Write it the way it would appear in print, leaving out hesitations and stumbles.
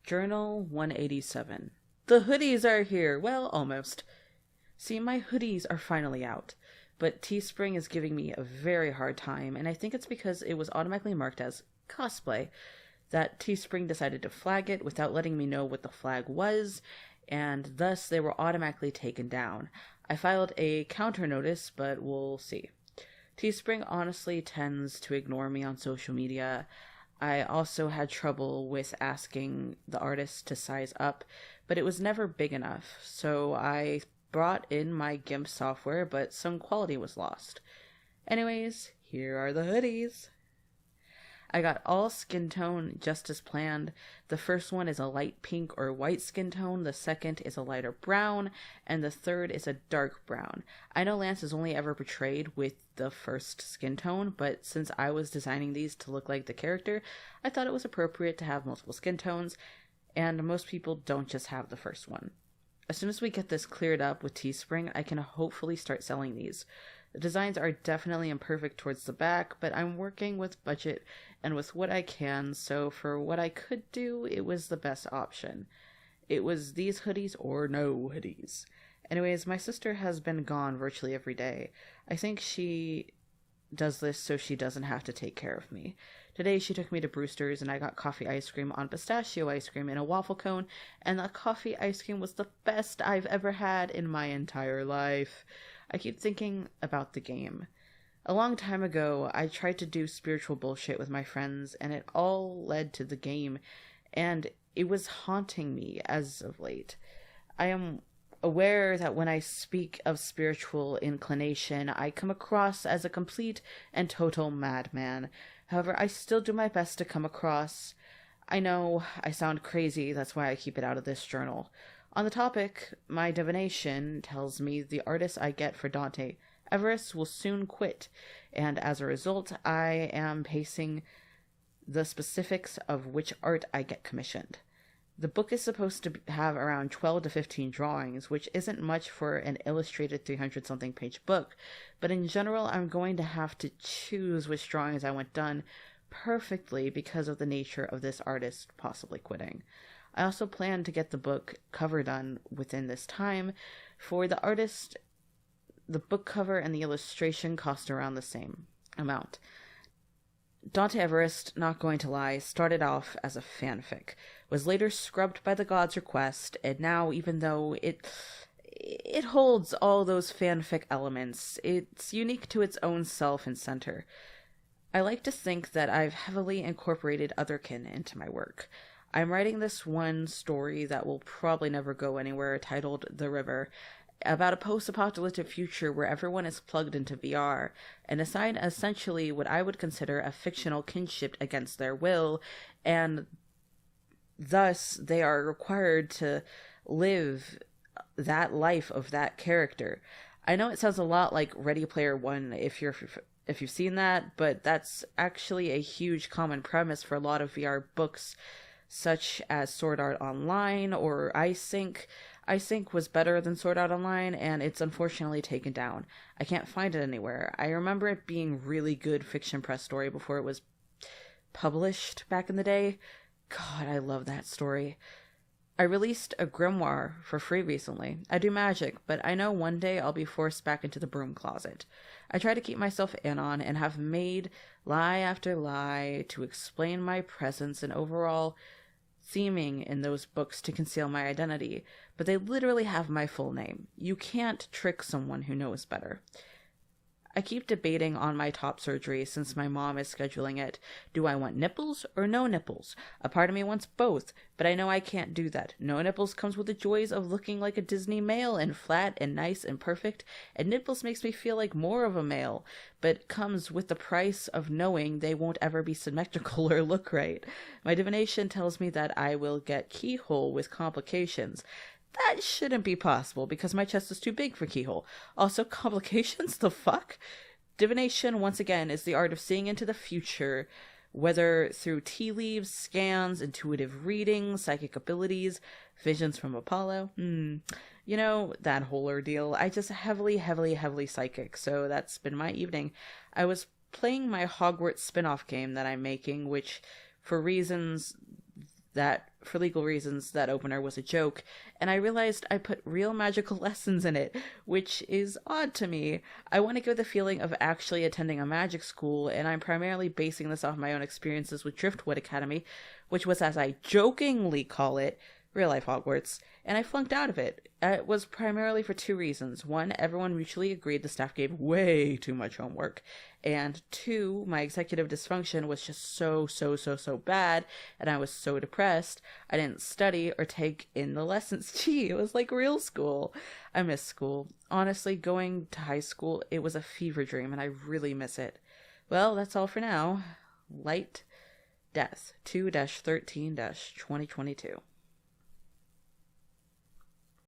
Journal 187. The hoodies are here! Well, almost. See, my hoodies are finally out, but Teespring is giving me a very hard time, and I think it's because it was automatically marked as cosplay that Teespring decided to flag it without letting me know what the flag was, and thus they were automatically taken down. I filed a counter notice, but we'll see. Teespring honestly tends to ignore me on social media. I also had trouble with asking the artist to size up, but it was never big enough, so I brought in my GIMP software, but some quality was lost. Anyways, here are the hoodies. I got all skin tone just as planned. The first one is a light pink or white skin tone, the second is a lighter brown, and the third is a dark brown. I know Lance is only ever portrayed with the first skin tone, but since I was designing these to look like the character, I thought it was appropriate to have multiple skin tones, and most people don't just have the first one. As soon as we get this cleared up with Teespring, I can hopefully start selling these. The designs are definitely imperfect towards the back, but I'm working with budget and with what I can, so for what I could do, it was the best option. It was these hoodies or no hoodies. Anyways, my sister has been gone virtually every day. I think she does this so she doesn't have to take care of me. Today she took me to Brewster's and I got coffee ice cream on pistachio ice cream in a waffle cone, and the coffee ice cream was the best I've ever had in my entire life. I keep thinking about the game. A long time ago, I tried to do spiritual bullshit with my friends, and it all led to the game, and it was haunting me as of late. I am aware that when I speak of spiritual inclination, I come across as a complete and total madman. However, I still do my best to come across. I know I sound crazy, that's why I keep it out of this journal. On the topic, my divination tells me the artist I get for Dante Everest will soon quit, and as a result, I am pacing the specifics of which art I get commissioned. The book is supposed to have around 12 to 15 drawings, which isn't much for an illustrated 300-something page book, but in general, I'm going to have to choose which drawings I want done perfectly because of the nature of this artist possibly quitting. I also plan to get the book cover done within this time. For the artist, the book cover and the illustration cost around the same amount. Dante Everest, not going to lie, started off as a fanfic, was later scrubbed by the god's request, and now, even though it holds all those fanfic elements, it's unique to its own self and center. I like to think that I've heavily incorporated otherkin into my work. I'm writing this one story that will probably never go anywhere, titled The River, about a post-apocalyptic future where everyone is plugged into VR, and assign essentially what I would consider a fictional kinship against their will, and thus they are required to live that life of that character. I know it sounds a lot like Ready Player One if you've seen that, but that's actually a huge common premise for a lot of VR books, such as Sword Art Online or iSync. iSync was better than Sword Art Online, and it's unfortunately taken down. I can't find it anywhere. I remember it being really good fiction press story before it was published back in the day. God, I love that story. I released a grimoire for free recently. I do magic, but I know one day I'll be forced back into the broom closet. I try to keep myself in on and have made lie after lie to explain my presence and overall theming in those books to conceal my identity, but they literally have my full name. You can't trick someone who knows better. I keep debating on my top surgery since my mom is scheduling it. Do I want nipples or no nipples? A part of me wants both, but I know I can't do that. No nipples comes with the joys of looking like a Disney male and flat and nice and perfect, and nipples makes me feel like more of a male, but comes with the price of knowing they won't ever be symmetrical or look right. My divination tells me that I will get keyhole with complications. That shouldn't be possible because my chest is too big for keyhole. Also, complications? The fuck? Divination, once again, is the art of seeing into the future, whether through tea leaves, scans, intuitive readings, psychic abilities, visions from Apollo. You know, that whole ordeal. I just heavily psychic, so that's been my evening. I was playing my Hogwarts spin-off game that I'm making, which, for reasons that, for legal reasons, that opener was a joke, and I realized I put real magical lessons in it, which is odd to me. I want to give the feeling of actually attending a magic school, and I'm primarily basing this off my own experiences with Driftwood Academy, which was, as I jokingly call it, real-life Hogwarts, and I flunked out of it. It was primarily for two reasons. One, everyone mutually agreed the staff gave way too much homework. And two, my executive dysfunction was just so bad, and I was so depressed, I didn't study or take in the lessons. Gee, it was like real school. I miss school. Honestly, going to high school, it was a fever dream, and I really miss it. Well, that's all for now. Light Death 2-13-2022.